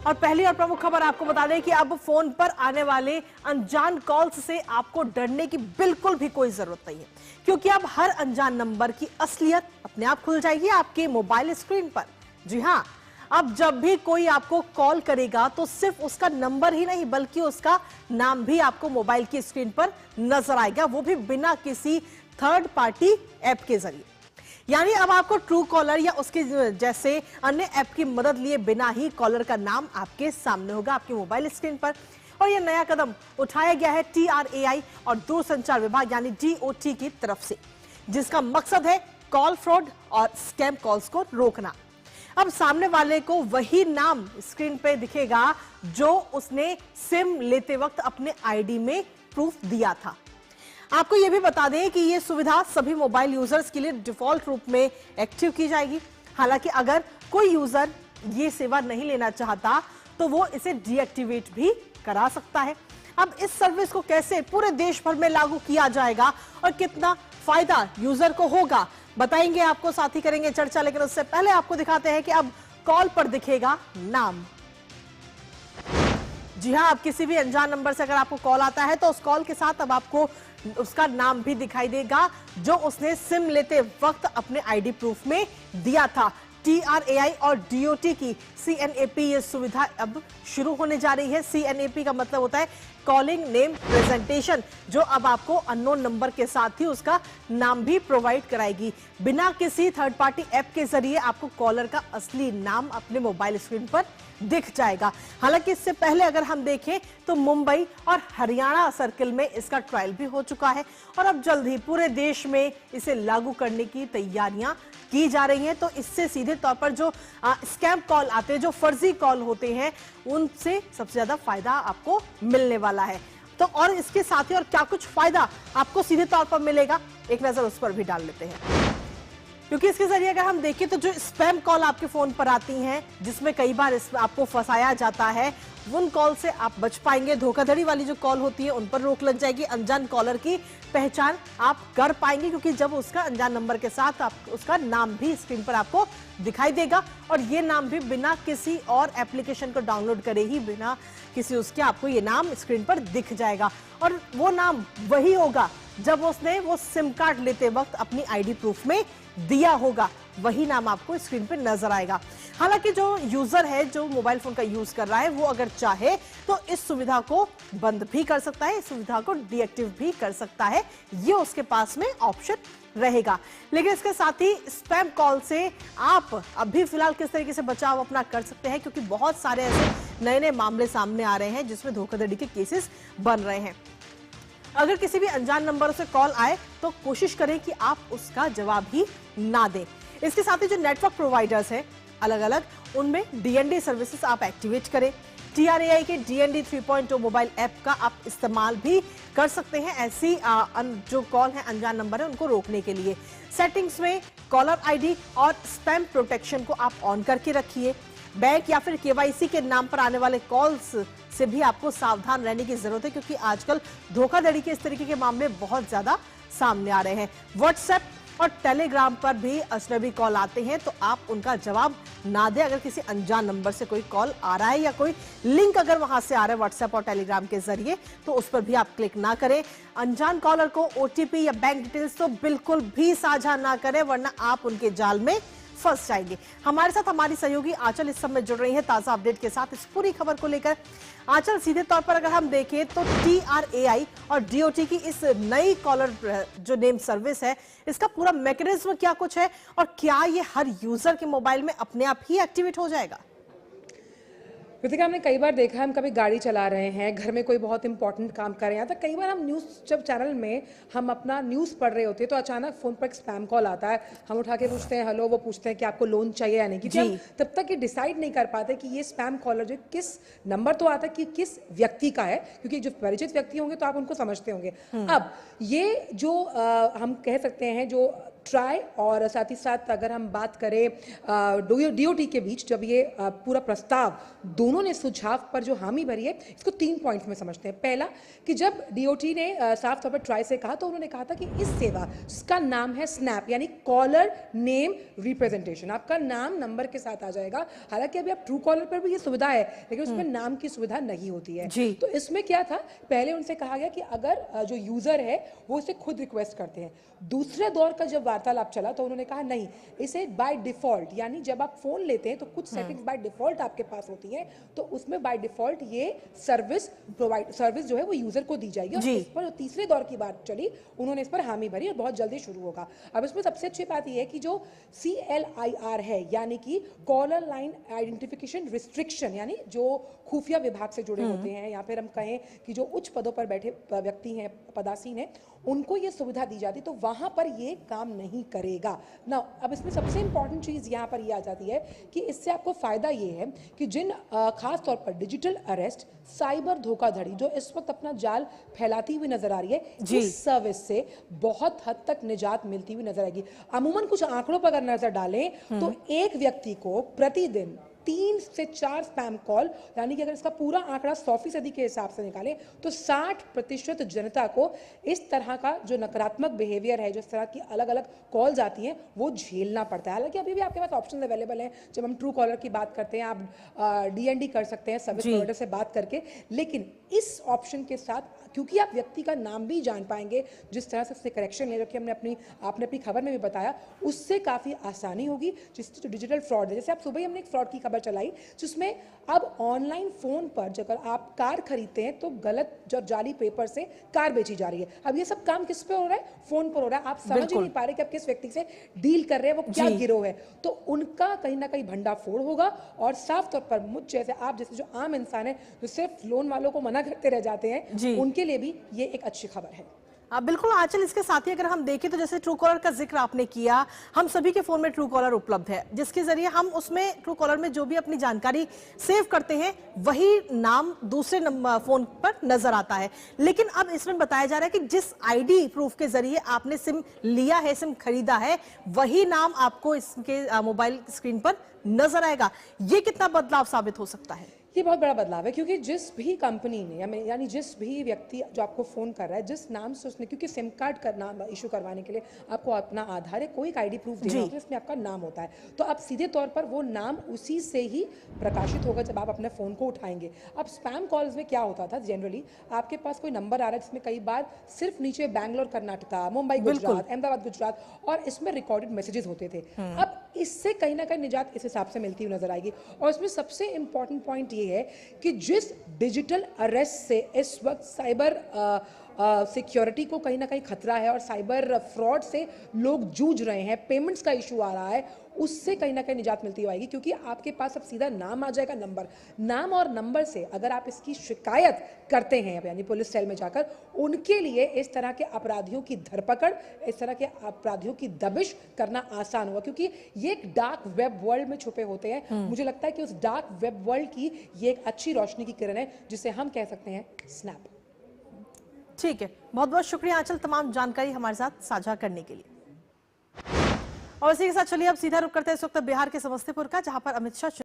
और पहली और प्रमुख खबर आपको बता दें कि अब फोन पर आने वाले अनजान कॉल्स से आपको डरने की बिल्कुल भी कोई जरूरत नहीं है, क्योंकि अब हर अनजान नंबर की असलियत अपने आप खुल जाएगी आपके मोबाइल स्क्रीन पर। जी हां, अब जब भी कोई आपको कॉल करेगा तो सिर्फ उसका नंबर ही नहीं बल्कि उसका नाम भी आपको मोबाइल की स्क्रीन पर नजर आएगा, वो भी बिना किसी थर्ड पार्टी ऐप के जरिए। यानी अब आपको ट्रू कॉलर या उसके जैसे अन्य ऐप की मदद लिए बिना ही कॉलर का नाम आपके सामने होगा आपके मोबाइल स्क्रीन पर। और यह नया कदम उठाया गया है TRAI और दूरसंचार विभाग यानी DOT की तरफ से, जिसका मकसद है कॉल फ्रॉड और स्कैम कॉल्स को रोकना। अब सामने वाले को वही नाम स्क्रीन पे दिखेगा जो उसने सिम लेते वक्त अपने ID में प्रूफ दिया था। आपको यह भी बता दें कि यह सुविधा सभी मोबाइल यूजर्स के लिए डिफॉल्ट रूप में एक्टिव की जाएगी। हालांकि अगर कोई यूजर ये सेवा नहीं लेना चाहता तो वो इसे डीएक्टिवेट भी करा सकता है। अब इस सर्विस को कैसे पूरे देश भर में लागू किया जाएगा और कितना फायदा यूजर को होगा बताएंगे आपको, साथ ही करेंगे चर्चा। लेकिन उससे पहले आपको दिखाते हैं कि अब कॉल पर दिखेगा नाम। जी हां, अब किसी भी अनजान नंबर से अगर आपको कॉल आता है तो उस कॉल के साथ अब आपको उसका नाम भी दिखाई देगा जो उसने सिम लेते वक्त अपने आईडी प्रूफ में दिया था। TRAI और DOT की CNAP ये सुविधा अब शुरू होने जा रही है। CNAP का मतलब होता है कॉलिंग नेम प्रेजेंटेशन, जो अब आपको अननोन नंबर के साथ ही उसका नाम भी प्रोवाइड कराएगी। बिना किसी थर्ड पार्टी ऐप के जरिए आपको कॉलर का असली नाम अपने मोबाइल स्क्रीन पर दिख जाएगा। हालांकि इससे पहले अगर हम देखें तो मुंबई और हरियाणा सर्किल में इसका ट्रायल भी हो चुका है और अब जल्द ही पूरे देश में इसे लागू करने की तैयारियां की जा रही हैं। तो इससे सीधे तौर पर जो स्कैम कॉल आते हैं, जो फर्जी कॉल होते हैं, उनसे सबसे ज्यादा फायदा आपको मिलने वाला है। तो और इसके साथ ही और क्या कुछ फायदा आपको सीधे तौर पर मिलेगा, एक नजर उस पर भी डाल लेते हैं। क्योंकि इसके जरिए अगर हम देखें तो जो स्पैम कॉल आपके फोन पर आती हैं, जिसमें कई बार आपको फंसाया जाता है, उन कॉल से आप बच पाएंगे। धोखाधड़ी वाली जो कॉल होती है उन पर रोक लग जाएगी। अनजान कॉलर की पहचान आप कर पाएंगे क्योंकि जब उसका अनजान नंबर के साथ उसका नाम भी स्क्रीन पर आपको दिखाई देगा और ये नाम भी बिना किसी और एप्लीकेशन को डाउनलोड करे ही बिना किसी उसके आपको ये नाम स्क्रीन पर दिख जाएगा। और वो नाम वही होगा जब उसने वो सिम कार्ड लेते वक्त अपनी आईडी प्रूफ में दिया होगा, वही नाम आपको स्क्रीन पे नजर आएगा। हालांकि जो यूजर है जो मोबाइल फोन का यूज कर रहा है वो अगर चाहे तो इस सुविधा को बंद भी कर सकता है, इस सुविधा को डीएक्टिव भी कर सकता है, ये उसके पास में ऑप्शन रहेगा। लेकिन इसके साथ ही स्पैम कॉल से आप अभी फिलहाल किस तरीके से बचाव अपना कर सकते हैं, क्योंकि बहुत सारे ऐसे नए नए मामले सामने आ रहे हैं जिसमें धोखाधड़ी के केसेस बन रहे हैं। अगर किसी भी अनजान नंबर से कॉल आए तो कोशिश करें कि आप उसका जवाब ही ना दें। इसके साथ ही जो नेटवर्क प्रोवाइडर्स हैं अलग अलग, उनमें DND सर्विसेज आप एक्टिवेट करें। TRAI के DND 3.0 मोबाइल ऐप का आप इस्तेमाल भी कर सकते हैं ऐसी जो कॉल है अनजान नंबर है उनको रोकने के लिए। सेटिंग्स में कॉलर ID और स्पैम प्रोटेक्शन को आप ऑन करके रखिए। बैंक या फिर KYC के नाम पर आने वाले कॉल्स से भी आपको सावधान रहने की जरूरत है, क्योंकि आजकल धोखाधड़ी के इस तरीके के मामले बहुत ज्यादा सामने आ रहे हैं। व्हाट्सएप और टेलीग्राम पर भी अजनबी कॉल आते हैं तो आप उनका जवाब ना दें। अगर किसी अनजान नंबर से कोई कॉल आ रहा है या कोई लिंक अगर वहां से आ रहा है व्हाट्सएप और टेलीग्राम के जरिए तो उस पर भी आप क्लिक ना करें। अनजान कॉलर को OTP या बैंक डिटेल्स तो बिल्कुल भी साझा ना करें, वरना आप उनके जाल में फंस जाएंगे। हमारे साथ हमारी सहयोगी आंचल इस समय जुड़ रही है ताजा अपडेट के साथ इस पूरी खबर को लेकर। आंचल, सीधे तौर पर अगर हम देखें तो TRAI और DOT की इस नई कॉलर जो नेम सर्विस है, इसका पूरा मैकेनिज्म क्या कुछ है और क्या ये हर यूजर के मोबाइल में अपने आप ही एक्टिवेट हो जाएगा? कृतिका, हमने कई बार देखा है, हम कभी गाड़ी चला रहे हैं, घर में कोई बहुत इंपॉर्टेंट काम कर रहे हैं, तो कई बार हम न्यूज़ जब चैनल में हम अपना न्यूज़ पढ़ रहे होते हैं तो अचानक फ़ोन पर एक स्पैम कॉल आता है। हम उठा के पूछते हैं हेलो, वो पूछते हैं कि आपको लोन चाहिए या नहीं, क्योंकि हम तब तक ये डिसाइड नहीं कर पाते कि ये स्पैम कॉलर जो किस नंबर तो आता है कि किस व्यक्ति का है, क्योंकि जो परिचित व्यक्ति होंगे तो आप उनको समझते होंगे। अब ये जो हम कह सकते हैं जो ट्राई और साथ ही साथ अगर हम बात करें डीओटी के बीच जब ये पूरा प्रस्ताव दोनों ने सुझाव पर जो हामी भरी है, इसको 3 पॉइंट्स में समझते हैं। पहला कि जब डीओटी ने साफ तौर पर ट्राई से कहा तो उन्होंने कहा था कि इस सेवा जिसका नाम है स्नैप यानी कॉलर नेम रिप्रेजेंटेशन, आपका नाम नंबर के साथ आ जाएगा। हालांकि अभी आप ट्रू कॉलर पर भी ये सुविधा है लेकिन उसमें नाम की सुविधा नहीं होती है। तो इसमें क्या था, पहले उनसे कहा गया कि अगर जो यूजर है वो इसे खुद रिक्वेस्ट करते हैं। दूसरे दौर का जब वार्तालाप चला तो उन्होंने कहा नहीं, इसे बाय डिफॉल्ट यानी जब आप फोन लेते हैं तो कुछ सेटिंग्स बाय डिफॉल्ट आपके पास होती हैं, तो उसमें बाय डिफॉल्ट ये सर्विस जो है वो यूजर को दी जाएगी। और इस पर जो तीसरे दौर की बात चली उन्होंने इस पर हामी भरी और बहुत जल्दी शुरू होगा। अब इसमें सबसे अच्छी बात यह है कि जो CLIR है यानी कि कॉलर लाइन आइडेंटिफिकेशन रिस्ट्रिक्शन, यानी जो खुफिया विभाग से जुड़े होते हैं या फिर हम कहें कि जो उच्च पदों पर बैठे व्यक्ति हैं, पदासीन हैं, उनको ये सुविधा दी जाती, तो वहां पर ये काम नहीं करेगा ना। अब इसमें सबसे इंपॉर्टेंट चीज यहां पर ये आ जाती है कि इससे आपको फायदा ये है कि जिन खास तौर पर डिजिटल अरेस्ट, साइबर धोखाधड़ी जो इस वक्त अपना जाल फैलाती हुई नजर आ रही है, इस सर्विस से बहुत हद तक निजात मिलती हुई नजर आएगी। अमूमन कुछ आंकड़ों पर अगर नजर डालें तो एक व्यक्ति को प्रतिदिन 3 से 4 स्पैम कॉल, यानी कि अगर इसका पूरा आंकड़ा 100% के हिसाब से निकालें तो 60% जनता को इस तरह का जो नकारात्मक बिहेवियर है, जो इस तरह की अलग अलग कॉल्स आती हैं, वो झेलना पड़ता है। हालांकि अभी भी आपके पास ऑप्शन अवेलेबल हैं। जब हम ट्रू कॉलर की बात करते हैं, आप DND कर सकते हैं सर्विस प्रोवाइडर से बात करके, लेकिन इस ऑप्शन के साथ क्योंकि आप व्यक्ति का नाम भी जान पाएंगे, जिस तरह से उससे करेक्शन ले रखी आपने अपनी खबर में भी बताया, उससे काफ़ी आसानी होगी। जिससे जो डिजिटल फ्रॉड है, जैसे आप सुबह ही हमने एक फ्रॉड की खबर चलाई जिसमें अब ऑनलाइन फोन पर जब आप कार खरीदते हैं तो गलत जो जाली पेपर से कार बेची जा रही है। अब ये सब काम किस पे हो रहा है? फोन पर हो रहा है। आप समझ ही नहीं पा रहे कि आप किस व्यक्ति से डील कर रहे हैं, वो क्या गिरोह है। तो उनका कहीं ना कहीं भंडाफोड़ होगा और साफ तौर पर मुझ जैसे, आप जैसे जो आम इंसान है जो सिर्फ लोन वालों को मना करते रह जाते हैं, उनके लिए भी ये एक अच्छी खबर है। बिल्कुल आंचल, इसके साथ ही अगर हम देखें तो जैसे ट्रू कॉलर का जिक्र आपने किया, हम सभी के फोन में ट्रू कॉलर उपलब्ध है, जिसके जरिए हम उसमें ट्रू कॉलर में जो भी अपनी जानकारी सेव करते हैं वही नाम दूसरे फोन पर नजर आता है। लेकिन अब इसमें बताया जा रहा है कि जिस ID प्रूफ के जरिए आपने सिम लिया है, सिम खरीदा है, वही नाम आपको इसके मोबाइल स्क्रीन पर नजर आएगा। ये कितना बदलाव साबित हो सकता है? ये बहुत बड़ा बदलाव है, क्योंकि जिस भी कंपनी ने यानी जिस भी व्यक्ति जो आपको फ़ोन कर रहा है, जिस नाम से उसने, क्योंकि सिम कार्ड का नाम इशू करवाने के लिए आपको अपना आधार है, कोई ID प्रूफ देना होता है, इसमें आपका नाम होता है, तो अब सीधे तौर पर वो नाम उसी से ही प्रकाशित होगा जब आप अपने फ़ोन को उठाएंगे। अब स्पैम कॉल्स में क्या होता था, जनरली आपके पास कोई नंबर आ रहा है जिसमें कई बार सिर्फ नीचे बैंगलोर कर्नाटका, मुंबई गुजरात, अहमदाबाद गुजरात, और इसमें रिकॉर्डेड मैसेजेस होते थे। अब इससे कहीं ना कहीं निजात इस हिसाब से मिलती हुई नजर आएगी। और इसमें सबसे इंपॉर्टेंट पॉइंट ये है कि जिस डिजिटल अरेस्ट से इस वक्त साइबर सिक्योरिटी को कहीं ना कहीं खतरा है और साइबर फ्रॉड से लोग जूझ रहे हैं, पेमेंट्स का इशू आ रहा है, उससे कहीं ना कहीं निजात मिलती आएगी। क्योंकि आपके पास अब सीधा नाम आ जाएगा, नाम और नंबर से अगर आप इसकी शिकायत करते हैं यानी पुलिस सेल में जाकर, उनके लिए इस तरह के अपराधियों की धरपकड़, इस तरह के अपराधियों की दबिश करना आसान होगा। क्योंकि ये एक डार्क वेब वर्ल्ड में छुपे होते हैं। मुझे लगता है कि उस डार्क वेब वर्ल्ड की ये एक अच्छी रोशनी की किरण है, जिसे हम कह सकते हैं स्नैप। ठीक है, बहुत बहुत शुक्रिया आंचल तमाम जानकारी हमारे साथ साझा करने के लिए। और इसी के साथ चलिए अब सीधा रुक करते हैं इस वक्त बिहार के समस्तीपुर का, जहां पर अमित शाह